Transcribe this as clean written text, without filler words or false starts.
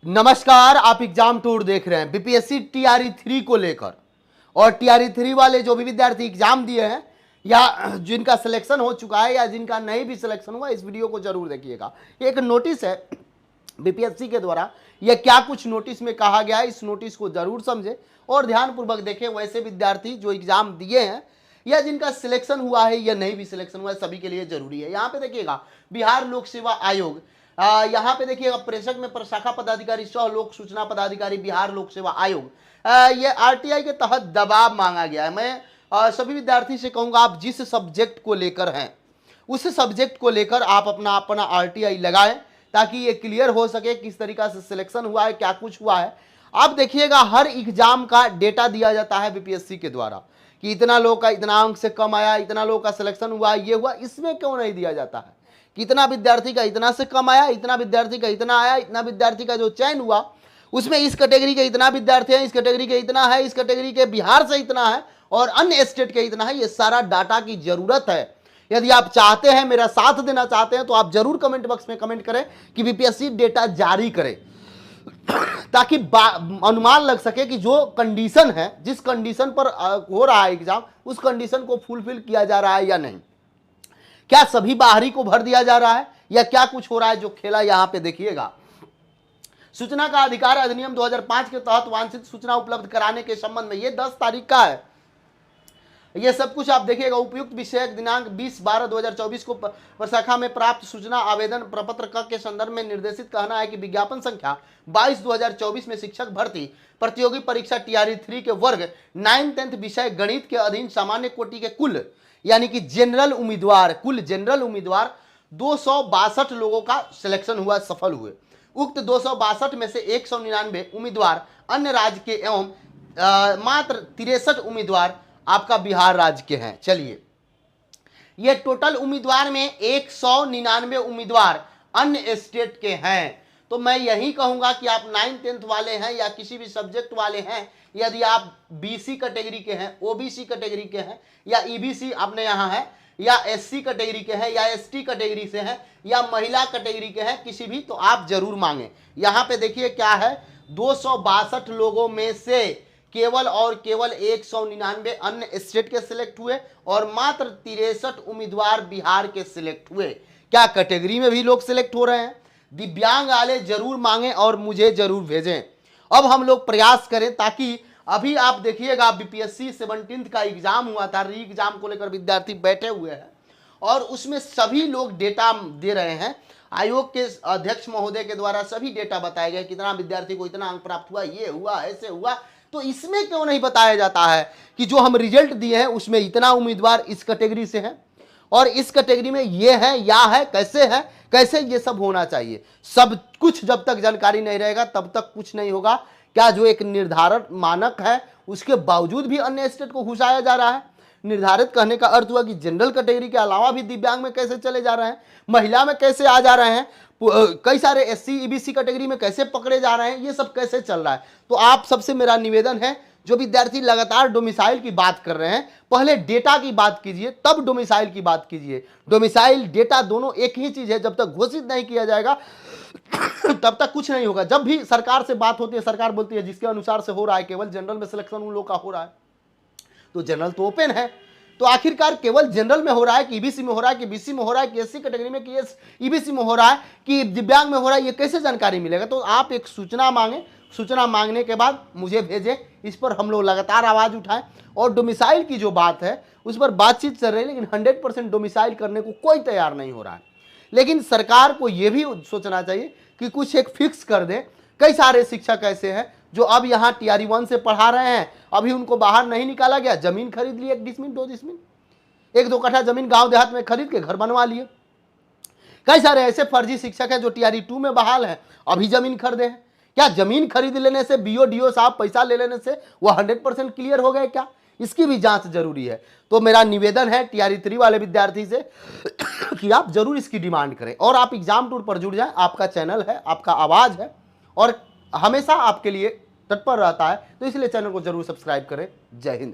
नमस्कार, आप exam tour देख रहे हैं बीपीएससी टीआरई 3 को लेकर। और टीआरई 3 वाले जो भी विद्यार्थी एग्जाम दिए हैं या जिनका सिलेक्शन हो चुका है या जिनका नहीं भी सिलेक्शन हुआ, इस वीडियो को जरूर देखिएगा। एक नोटिस है बीपीएससी के द्वारा, यह क्या कुछ नोटिस में कहा गया है, इस नोटिस को जरूर समझें और ध्यानपूर्वक देखें। वैसे विद्यार्थी जो एग्जाम दिए हैं या जिनका सिलेक्शन हुआ है या नहीं भी सिलेक्शन हुआ है, सभी के लिए जरूरी है। यहाँ पे देखिएगा, बिहार लोक सेवा आयोग, यहाँ पे देखिएगा प्रेषक में प्रशाखा पदाधिकारी सह लोक सूचना पदाधिकारी बिहार लोक सेवा आयोग, ये आरटीआई के तहत दबाव मांगा गया है। मैं सभी विद्यार्थी से कहूंगा, आप जिस सब्जेक्ट को लेकर हैं उस सब्जेक्ट को लेकर आप अपना आरटीआई लगाएं, ताकि ये क्लियर हो सके किस तरीका से सिलेक्शन हुआ है, क्या कुछ हुआ है। आप देखिएगा, हर एग्जाम का डेटा दिया जाता है बीपीएससी के द्वारा कि इतना लोग का इतना अंक से कम आया, इतना लोग का सिलेक्शन हुआ, ये हुआ। इसमें क्यों नहीं दिया जाता है कितना विद्यार्थी का इतना से कम आया, इतना विद्यार्थी का इतना आया, इतना विद्यार्थी का जो चयन हुआ उसमें इस कैटेगरी के इतना विद्यार्थी है, इस कैटेगरी के इतना है, इस कैटेगरी के बिहार से इतना है और अन्य स्टेट के इतना है। ये सारा डाटा की जरूरत है। यदि आप चाहते हैं, मेरा साथ देना चाहते हैं, तो आप जरूर कमेंट बॉक्स में कमेंट करें कि बीपीएससी डेटा जारी करे, ताकि अनुमान लग सके कि जो कंडीशन है, जिस कंडीशन पर हो रहा है एग्जाम, उस कंडीशन को फुलफिल किया जा रहा है या नहीं। क्या सभी बाहरी को भर दिया जा रहा है या क्या कुछ हो रहा है जो खेला। यहां पे देखिएगा, सूचना का अधिकार अधिनियम 2005 के तहत वांछित सूचना उपलब्ध कराने के संबंध में, ये 10 तारीख का है। ये सब कुछ आप देखिएगा। उपयुक्त विषयक दिनांक 20/12/2024 को प्रशाखा में प्राप्त सूचना आवेदन प्रपत्र क के संदर्भ में निर्देशित कहना है कि विज्ञापन संख्या 22/2024 में शिक्षक भर्ती प्रतियोगी परीक्षा टीआरई 3 के वर्ग 9th विषय गणित के अधीन सामान्य कोटि के कुल, यानी कि जनरल उम्मीदवार, कुल जनरल उम्मीदवार 262 लोगों का सिलेक्शन हुआ, सफल हुए। उक्त 262 में से 199 उम्मीदवार अन्य राज्य के एवं मात्र 63 उम्मीदवार आपका बिहार राज्य के हैं। चलिए, ये टोटल उम्मीदवार में 199 उम्मीदवार अन्य स्टेट के हैं। तो मैं यही कहूंगा कि आप 9th 10th वाले हैं या किसी भी सब्जेक्ट वाले हैं, यदि आप बीसी कैटेगरी के हैं, ओबीसी कैटेगरी के हैं या ईबीसी अपने यहाँ है, या एससी कैटेगरी के हैं या एसटी कैटेगरी से हैं या महिला कैटेगरी के हैं, किसी भी, तो आप जरूर मांगे। यहाँ पे देखिए क्या है, 262 लोगों में से केवल और केवल 199 अन्य स्टेट के सिलेक्ट हुए और मात्र 63 उम्मीदवार बिहार के सिलेक्ट हुए। क्या कैटेगरी में भी लोग सिलेक्ट हो रहे हैं? दिव्यांग वाले जरूर मांगे और मुझे जरूर भेजें। अब हम लोग प्रयास करें, ताकि अभी आप देखिएगा बीपीएससी 17th का एग्जाम हुआ था, री एग्जाम को लेकर विद्यार्थी बैठे हुए हैं और उसमें सभी लोग डेटा दे रहे हैं। आयोग के अध्यक्ष महोदय के द्वारा सभी डेटा बताए गए, कितना विद्यार्थी को इतना अंक प्राप्त हुआ, ये हुआ, ऐसे हुआ। तो इसमें क्यों नहीं बताया जाता है कि जो हम रिजल्ट दिए हैं उसमें इतना उम्मीदवार इस कैटेगरी से हैं और इस कैटेगरी में ये है या है, कैसे है, कैसे, ये सब होना चाहिए। सब कुछ जब तक जानकारी नहीं रहेगा तब तक कुछ नहीं होगा। क्या जो एक निर्धारित मानक है उसके बावजूद भी अन्य स्टेट को घुसाया जा रहा है? निर्धारित कहने का अर्थ हुआ कि जनरल कैटेगरी के अलावा भी दिव्यांग में कैसे चले जा रहे हैं, महिला में कैसे आ जा रहे हैं, कई सारे एससी ईबीसी कैटेगरी में कैसे पकड़े जा रहे हैं, ये सब कैसे चल रहा है। तो आप सबसे मेरा निवेदन है, जो विद्यार्थी लगातार डोमिसाइल की बात कर रहे हैं, पहले डेटा की बात कीजिए तब डोमिसाइल की बात कीजिए। डोमिसाइल डेटा दोनों एक ही चीज है, जब तक घोषित नहीं किया जाएगा तब तक कुछ नहीं होगा। जब भी सरकार से बात होती है, सरकार बोलती है जिसके अनुसार से हो रहा है, केवल जनरल में सिलेक्शन उन लोग का हो रहा है, तो जनरल तो ओपन है, तो आखिरकार केवल जनरल में हो रहा है कि ईबीसी में हो रहा है कि बीसी में हो रहा है कि एससी कैटेगरी में कि ईबीसी में हो रहा है कि दिव्यांग में हो रहा है, ये कैसे जानकारी मिलेगा? तो आप एक सूचना मांगे, सूचना मांगने के बाद मुझे भेजें, इस पर हम लोग लगातार आवाज उठाएं। और डोमिसाइल की जो बात है उस पर बातचीत चल रही है, लेकिन 100% डोमिसाइल करने को कोई तैयार नहीं हो रहा है। लेकिन सरकार को यह भी सोचना चाहिए कि कुछ एक फिक्स कर दे। कई सारे शिक्षक ऐसे हैं जो अब यहाँ टीआरई 1 से पढ़ा रहे हैं, अभी उनको बाहर नहीं निकाला गया, जमीन खरीद ली, 1 डिसमिल 2 डिसमिल 1-2 कट्ठा जमीन गांव देहात में खरीद के घर बनवा लिए। कई सारे ऐसे फर्जी शिक्षक हैं जो टीआरई 2 में बहाल हैं, अभी जमीन खरीदे हैं। क्या जमीन खरीद लेने से, बीओ साहब पैसा ले लेने से वो 100% क्लियर हो गए क्या? इसकी भी जांच जरूरी है। तो मेरा निवेदन है टीआरई 3 वाले विद्यार्थी से कि आप जरूर इसकी डिमांड करें और आप एग्जाम टूर पर जुड़ जाएं। आपका चैनल है, आपका आवाज है और हमेशा आपके लिए तत्पर रहता है, तो इसलिए चैनल को जरूर सब्सक्राइब करें। जय हिंद।